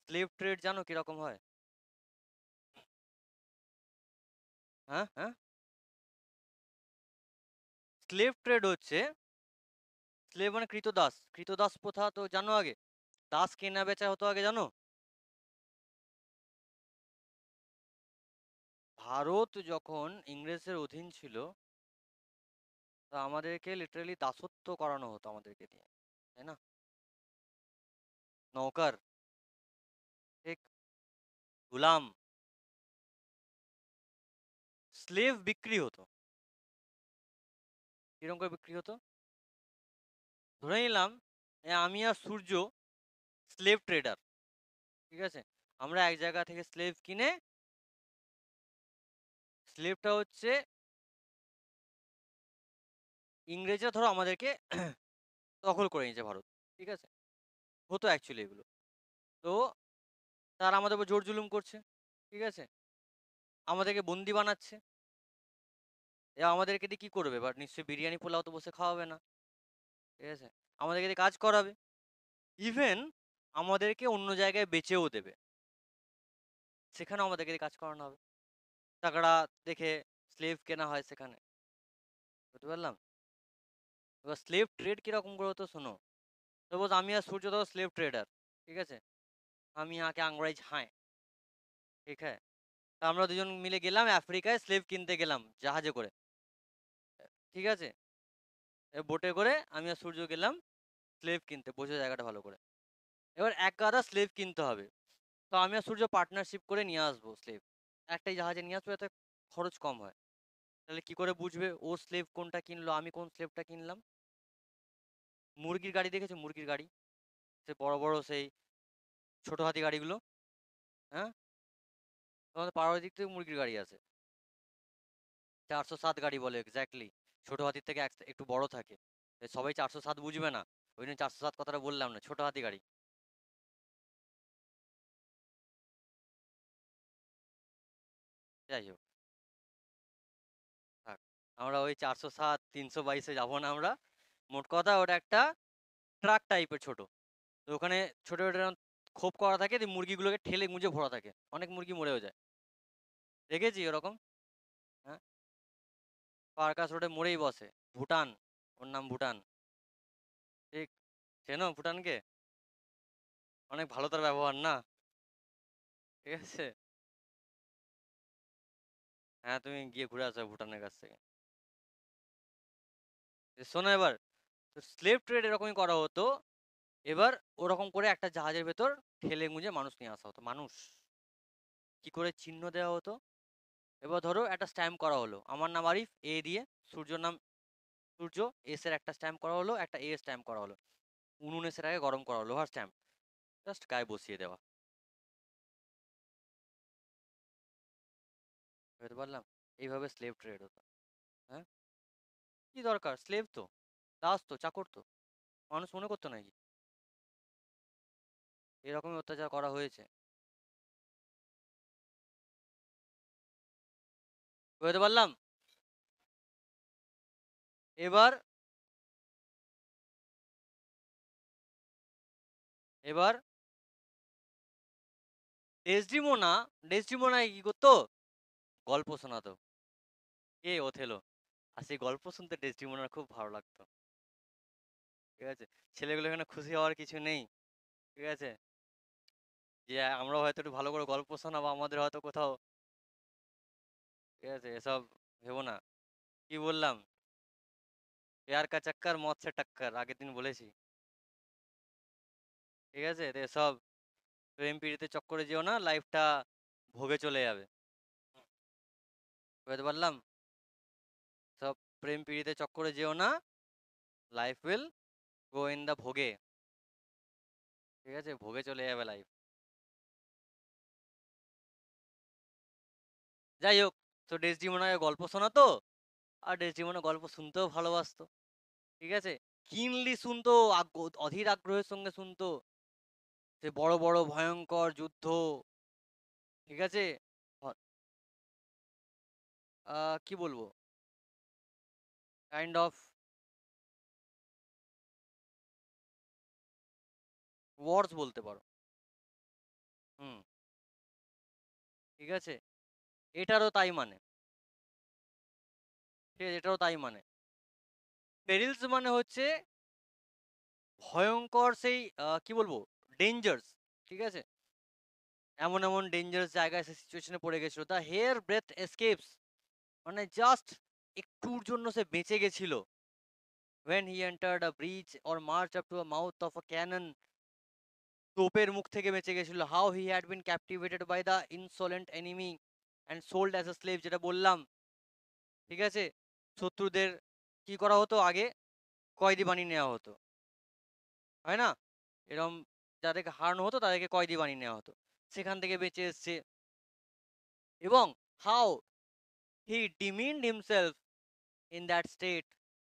[SPEAKER 1] স্লেভ ট্রেড জানো কিরকম হয়? হ্যাঁ হ্যাঁ, স্লেভ ট্রেড হচ্ছে, স্লেভ মানে কৃতদাস, কৃতদাস প্রথা তো জানো? আগে দাস কেনা বেচা হতো আগে, জানো? ভারত যখন ইংরেজের অধীন ছিল, তো আমাদেরকে লিটারালি দাসত্ব করানো হতো আমাদেরকে দিয়ে, তাই না? নৌকার, ঠিক, গুলাম, স্লেভ বিক্রি হতো। কিরকম করে বিক্রি হতো? ধরে নিলাম আমি আর সূর্য স্লেভ ট্রেডার। ঠিক আছে? আমরা এক জায়গা থেকে স্লেভ কিনে, স্লেভটা হচ্ছে ইংরেজরা ধরো আমাদেরকে দখল করে নিয়েছে ভারত। ঠিক আছে? হতো অ্যাকচুয়ালি এগুলো। তো তারা আমাদের উপর জোর জুলুম করছে। ঠিক আছে? আমাদেরকে বন্দি বানাচ্ছে। এবার আমাদেরকে দিয়ে কি করবে? বাট নিশ্চয়ই বিরিয়ানি পোলাও তো বসে খাওয়াবে না। ঠিক আছে? আমাদেরকে দিয়ে কাজ করাবে। ইভেন আমাদেরকে অন্য জায়গায় বেচেও দেবে, সেখানেও আমাদেরকে দিয়ে কাজ করানো হবে। তাগড়া দেখে স্লেভ কেনা হয় সেখানে। বুঝতে পারলাম? এবার স্লেভ ট্রেড কিরকম করে হতো শোনো। সাপোজ আমি আর সূর্য তো স্লেভ ট্রেডার। ঠিক আছে? আমি আগে अंग्रेज हैं। ঠিক है? তা আমরা দুজন মিলে গেলাম আফ্রিকায়, স্লেভ কিনতে গেলাম জাহাজে করে। ঠিক আছে? বোটে করে আমি আর সূর্য গেলাম স্লেভ কিনতে, বোঝো জায়গাটা ভালো করে। এবার এক গাদা স্লেভ কিনতে হবে, তো আমি আর সূর্য পার্টনারশিপ করে নিয়ে আসবো স্লেভ, একটাই জাহাজে নিয়ে আসবো, যাতে খরচ কম হয়। তাহলে কি করে বুঝবে ও স্লেভ কোনটা কিনলো, আমি কোন স্লেভটা কিনলাম? মুরগির গাড়ি দেখেছো? মুরগির গাড়ি, সে বড় বড় সেই ছোট হাতি গাড়িগুলো। হ্যাঁ, তোমাদের পাড়ার দিক থেকে মুরগির গাড়ি আছে, 407 গাড়ি বলে এক্স্যাক্টলি। ছোট হাতির থেকে একটু বড় থাকে। সবাই 407 বুঝবে না, ওই জন্য 407 কথাটা বললাম না, ছোট হাতি গাড়ি। যাই হোক, আমরা ওই 407 322-এ যাবো না আমরা। মোট কথা ওটা একটা ট্রাক টাইপের ছোট। তো ওখানে ছোট ছোট এরম খোপ করা থাকে, দিয়ে মুরগিগুলোকে ঠেলে গুঁজে ভরা থাকে, অনেক মুরগি মরেও যায়। দেখেছি ওরকম। হ্যাঁ, পার্কাস রোডে মোড়েই বসে। ভুটান, ওর নাম ভুটান। ঠিক, চেনো ভুটানকে? অনেক ভালো তার ব্যবহার না? ঠিক আছে। হ্যাঁ, তুমি গিয়ে ঘুরে আসো ভুটানের কাছ থেকে। শোনো এবার, তো স্লেভ ট্রেড এরকমই করা হতো। এবার ওরকম করে একটা জাহাজের ভেতর ঠেলে গুঁজে মানুষ নিয়ে আসা হতো। মানুষ কি করে চিহ্ন দেওয়া হতো? এবার ধরো একটা স্ট্যাম্প করা হলো, আমার নাম আরিফ, এ দিয়ে। সূর্যর নাম সূর্য, এস এর একটা স্ট্যাম্প করা হলো, একটা এ স্ট্যাম্প করা হলো। উনুনে সেটাকে গরম করা হলো, লোহার স্ট্যাম্প, জাস্ট গায়ে বসিয়ে দেওয়া। বুঝতে পারলাম? এইভাবে স্লেভ ট্রেড হতো। হ্যাঁ, কি দরকার, স্লেভ তো, দাস তো, চাকর তো, মানুষ মনে করতো নাকি? এরকমই অত্যাচার করা হয়েছে। বুঝতে পারলাম? এবার এবার ডেসডিমোনা, ডেসডিমোনায় কি করতো? গল্প শোনাতো। কে? ওথেলো। আর সেই গল্প শুনতে ডেসডিমোনার খুব ভালো লাগতো। ঠিক আছে, ছেলেগুলো এখানে খুশি হওয়ার কিছু নেই। ঠিক আছে, যে আমরা হয়তো একটু ভালো করে গল্প শোনাবো, আমাদের হয়তো কোথাও, ঠিক আছে, এসব ভেবো না। কি বললাম? প্যার কা চক্কর মত সে টক্কর, আগের দিন বলেছি। ঠিক আছে, তো এসব প্রেম প্রীতিতে চক্করে যেও না, লাইফটা ভোগে চলে যাবে। বুঝতে পারলাম? সব প্রেম প্রীতিতে চক্করে যেও না, life will go in the ভোগে। ঠিক আছে, ভোগে চলে যাবে লাইফ। যাই হোক, তো ডেসডিমোনাকে গল্প শোনাতো, আর ডেসডিমোনা গল্প শুনতেও ভালোবাসতো। ঠিক আছে, কিনলি শুনতো, অধীর আগ্রহের সঙ্গে শুনতো। সে বড় বড় ভয়ঙ্কর যুদ্ধ, ঠিক আছে, কি বলবো, কাইন্ড অফ ওয়ার্স বলতে পারো। হুম, ঠিক আছে, এটারও তাই মানে। ঠিক আছে, এটারও তাই মানে। পেরিলস মানে হচ্ছে ভয়ঙ্কর সেই, কি বলবো, ডেঞ্জার্স। ঠিক আছে, এমন এমন ডেঞ্জারাস জায়গায় সে সিচুয়েশনে পড়ে গেছিল, দ্য হেয়ার ব্রেথ এসকেপস, মানে জাস্ট একটুর জন্য সে বেঁচে গেছিল। when he entered a breach or marched up to a mouth of a cannon, তোপের মুখ থেকে বেঁচে গেছিল। how he had been captivated by the insolent enemy and sold as a slave, যেটা বললাম। ঠিক আছে, শত্রুদের কি করা হতো আগে? কয়েদি বানিয়ে নেওয়া হতো, হয় না? এরকম যাদেরকে হারানো হতো তাদেরকে কয়েদি বানিয়ে নেওয়া হতো। সেখান থেকে বেঁচে এসছে। এবং how he demeaned himself in that state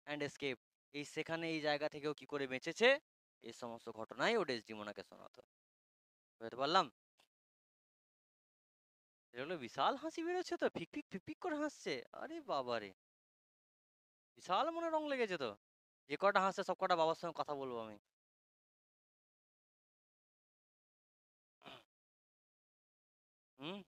[SPEAKER 1] and escaped, এই সেখানে এই জায়গা থেকেও কি করে বেঁচেছে, এই সমস্ত ঘটনাই ও ডেসডিমোনাকে শোনাতো। বুঝতে পারলাম? এগুলো বিশাল হাসি বেরোচ্ছে তো, ফিক ফিক ফিক ফিক করে হাসছে। আরে বাবা রে, বিশাল মনে রং লেগেছে তো। যে কটা হাসছে সব কটা বাবার সঙ্গে কথা বলবো আমি। হুম,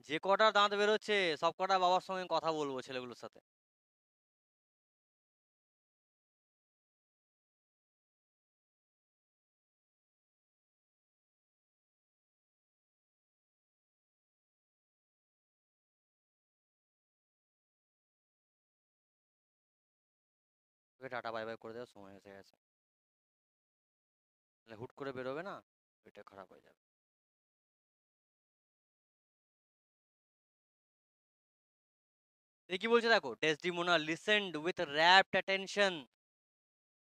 [SPEAKER 1] যে কটা দাঁত বেরোচ্ছে সব কটা বাবার সঙ্গে কথা বলবো ছেলেগুলোর সাথে। তোকে টাটা বাই বাই করে দেওয়ার সময় এসে গেছে। তাহলে হুট করে বেরোবে না, ওইটা খারাপ হয়ে যাবে। এ কি বলছে দেখো, Desdemona listened with rapt attention,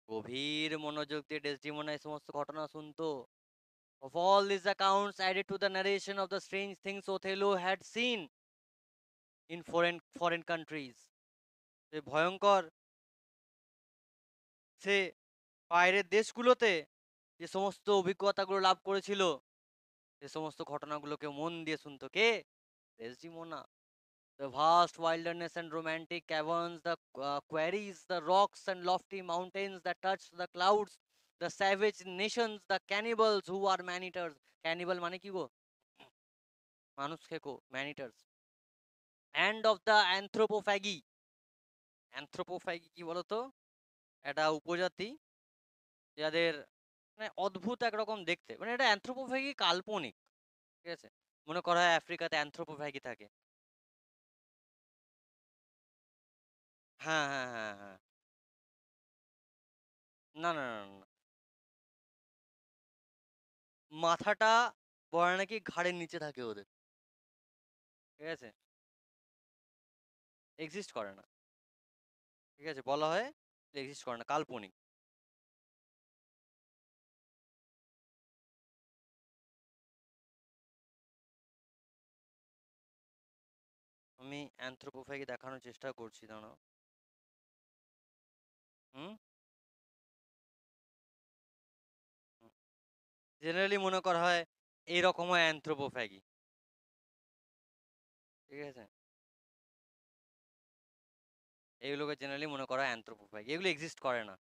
[SPEAKER 1] গভীর মনোযোগ দিয়ে ডেসডিমোনা এই সমস্ত ঘটনা শুনতো। Of all these accounts added to the narration of the strange things Othello had seen in foreign countries, যে ভয়ঙ্কর সে বাইরের দেশগুলোতে যে সমস্ত অভিজ্ঞতাগুলো লাভ করেছিল, সে সমস্ত ঘটনাগুলোকে মন দিয়ে শুনতো কে? Desdemona. The vast wilderness and romantic caverns, the quarries, the rocks and lofty mountains that touch the clouds, the savage nations, the cannibals who are man-eaters. Cannibal মানে কি গো? মানুষ খেকো, man-eaters. And of the anthropophagy. Anthropophagy কি বলতো? এটা উপজাতি যাদের মানে অদ্ভুত একরকম দেখতে, মানে এটা অ্যানথ্রোপোফ্যাগি কাল্পনিক, ঠিক আছে? মনে করা হয় আফ্রিকাতে অ্যানথ্রোপোফ্যাগি থাকে। হ্যাঁ, হ্যাঁ, হ্যাঁ, হ্যাঁ। না, না, না, না, না। মাথাটা বলে নাকি ঘাড়ের নিচে থাকে ওদের, ঠিক আছে? এক্সিস্ট করে না, ঠিক আছে? বলা হয় এক্সিস্ট করে না, কাল্পনিক। আমি অ্যানথ্রোপোফ্যাগি দেখানোর চেষ্টা করছি, দাঁড়াও। হুম। জেনারেলি মনে করা হয় এইরকম হয় অ্যানথ্রোপোফ্যাগি, ঠিক আছে? এগুলোকে জেনারেলি মনে করা হয় অ্যানথ্রোপোফ্যাগি, এগুলো এক্সিস্ট করে না,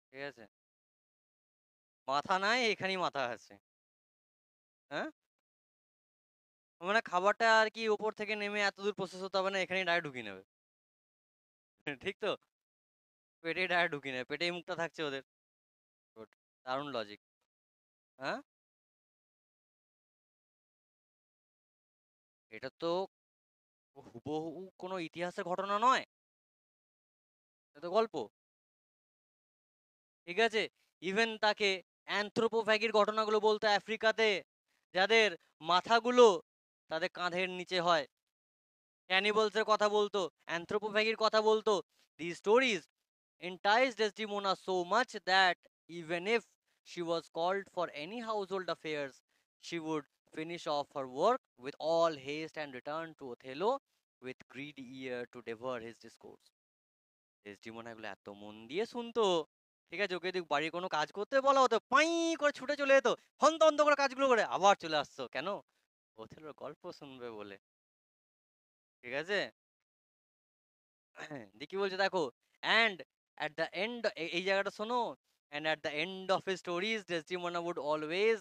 [SPEAKER 1] ঠিক আছে? মাথা নাই, এখানেই মাথা আছে। হ্যাঁ, মানে খাবারটা আর কি উপর থেকে নেমে এত দূর প্রসেস হতে হবে না, এখানেই ডাইরেক্ট ঢুকিয়ে নেবে। ঠিক তো? পেটেই ডাইরেক্ট ঢুকিয়ে নেবে, পেটেই মুখটা থাকছে ওদের। Good. দারুণ লজিক। হ্যাঁ, এটা তো হুবহু কোনো ইতিহাসের ঘটনা নয়, এটা তো গল্প, ঠিক আছে? ইভেন তাকে অ্যানথ্রোপোফ্যাগির ঘটনাগুলো বলতো আফ্রিকাতে, যাদের মাথাগুলো তাদের কাঁধের নিচে হয়, ক্যানিবলস এর কথা বলতো, অ্যানথ্রোপোফ্যাগির কথা বলতো। These stories enticed Desdemona so much that even if she was called for any household affairs, she would finish off her work with all haste and return to Othello with greedy ear to devour his discourse. Desdemona এগুলো এত মন দিয়ে শুনতো, ঠিক আছে? ওকে যদি বাড়ির কোনো কাজ করতে বলা হতো, পাই করে ছুটে চলে যেত, হন্ত হন্ত করে কাজগুলো করে আবার চলে আসতো, কেন? ওথেলোর গল্প শুনবে বলে, ঠিক আছে? দিয়ে কি বলছে দেখো, অ্যান্ড অ্যাট দ্য এন্ড, এই জায়গাটা শোনো, and at the end of his stories Desdemona would always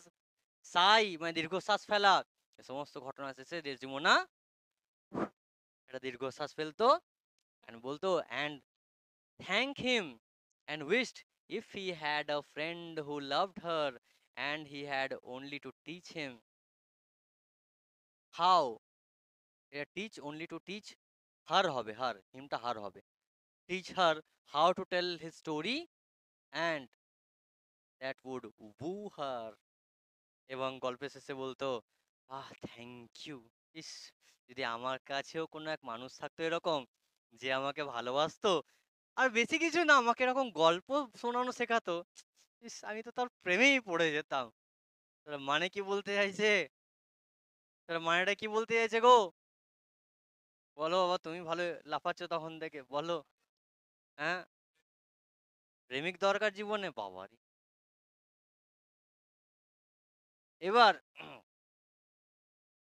[SPEAKER 1] sigh, মানে দীর্ঘশ্বাস ফেলা। এ সমস্ত ঘটনা শেষে ডেসডিমোনা একটা দীর্ঘশ্বাস ফেলতো, অ্যান্ড বলতো, and thank him and wished if he had a friend who loved her and he had only to teach him how, এটা teach only to teach her হবে, her হিমটা her হবে, teach her how to tell his story and that would woo her, এবং গল্পের শেষে বলতো, thank you, ইস, যদি আমার কাছেও কোনো এক মানুষ থাকতো এরকম, যে আমাকে ভালোবাসতো, আর বেশি কিছু না, আমাকে এরকম গল্প শোনানো শেখাতো, ইস, আমি তো তার প্রেমেই পড়ে যেতাম। তার মানে কি বলতে চাইছে? তার মানেটা কি বলতে চাইছে গো? বলো বাবা, তুমি ভালো লাফাচ্ছ তখন থেকে, বলো। হ্যাঁ, প্রেমিক দরকার জীবনে, বাবারি। এবার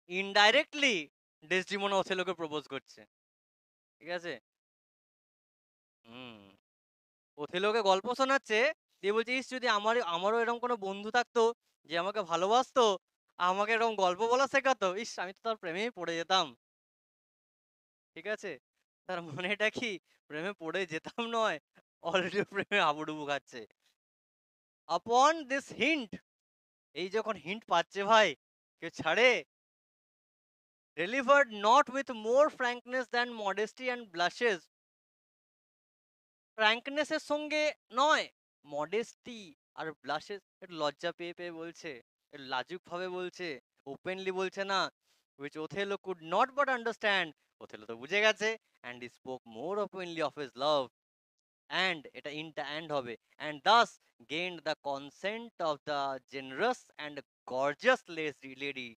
[SPEAKER 1] ইনডাইরেক্টলি ডেসডিমোনা ওথেলোকে প্রপোজ করছে, ঠিক আছে? হুম। ওথেলোকে গল্প শোনাচ্ছে, দিয়ে বলছে, ইস, যদি আমারও এরকম কোনো বন্ধু থাকতো যে আমাকে ভালোবাসতো, আমাকে এরকম গল্প বলা শেখাতো, ইস, আমি তো তার প্রেমেই পড়ে যেতাম, ঠিক আছে? তার মানে এটা কি, প্রেমে পড়ে যেতাম নয়, অলরেডি প্রেমে হাবুডুবু খাচ্ছে। আপন দিস হিন্ট, এই যখন হিন্ট পাচ্ছে ভাই, কেউ ছাড়ে? Delivered not with more frankness than modesty and blushes, ফ্র্যাঙ্কনেসের সঙ্গে নয়, মডেস্টি আর ব্লাশেস, একটু লজ্জা পেয়ে পেয়ে বলছে, একটু লাজুক ভাবে বলছে, ওপেনলি বলছে না, which Othello could not but understand, Othello তো বুঝে গেছে, and he spoke more openly of his love, and এটা ইনটা and হবে, and thus gained the consent of the generous and gorgeous lady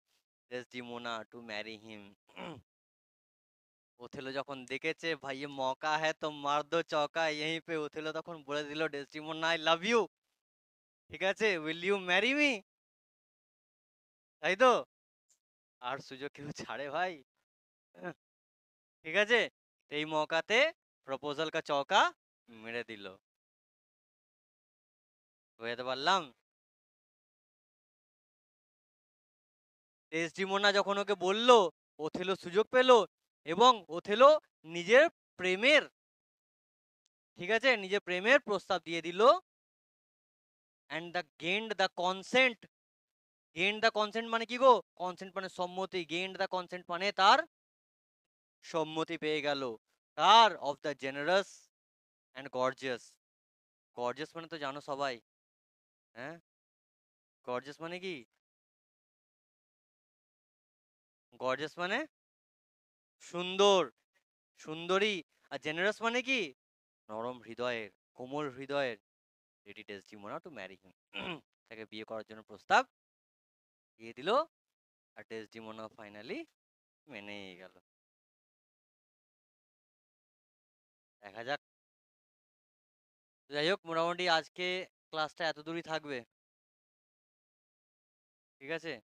[SPEAKER 1] Desdemona to marry him. Othello যখন দেখেছে ভাই ये मौका है तो मार दो चौका, यहीं पे ওথেলো তখন বলে দিল, ডেসডিমোনা, আই লাভ ইউ, ঠিক আছে? Will you marry me? তাই তো? আর সুযোগ কেউ ছাড়ে ভাই? আহ, ঠিক আছে? এই মौकाতে প্রপোজাল কা চৌকা মেরে দিল। বোঝাতে পারলাম? ডেসডিমোনা যখন ওকে বলল, ওথেলো সুযোগ পেল এবং ওথেলো নিজের প্রেমের, ঠিক আছে? নিজের প্রেমের প্রস্তাব দিয়ে দিল। And the gained the consent. Gained the consent মানে কি গো? কনসেন্ট মানে সম্মতি। গেইনড দ্য কনসেন্ট মানে তার সম্মতি পেয়ে গেল। কার? Of the generous and gorgeous. Gorgeous মানে তো জানো সবাই, হ্যাঁ? গর্জিয়াস মানে কি? গর্জিয়াস মানে সুন্দর, সুন্দরী। আর জেনারাস মানে কি? নরম হৃদয়ের, কোমল হৃদয়ের। রেডি ডেসডিমোনা টু ম্যারি হিম। তাকে বিয়ে করার জন্য প্রস্তাব দিয়ে দিল। আর ডেসডিমোনা ফাইনালি মেনেই গেল। দেখা যাক। যাই হোক, মোটামুটি আজকে ক্লাসটা এত দূরই থাকবে। ঠিক আছে?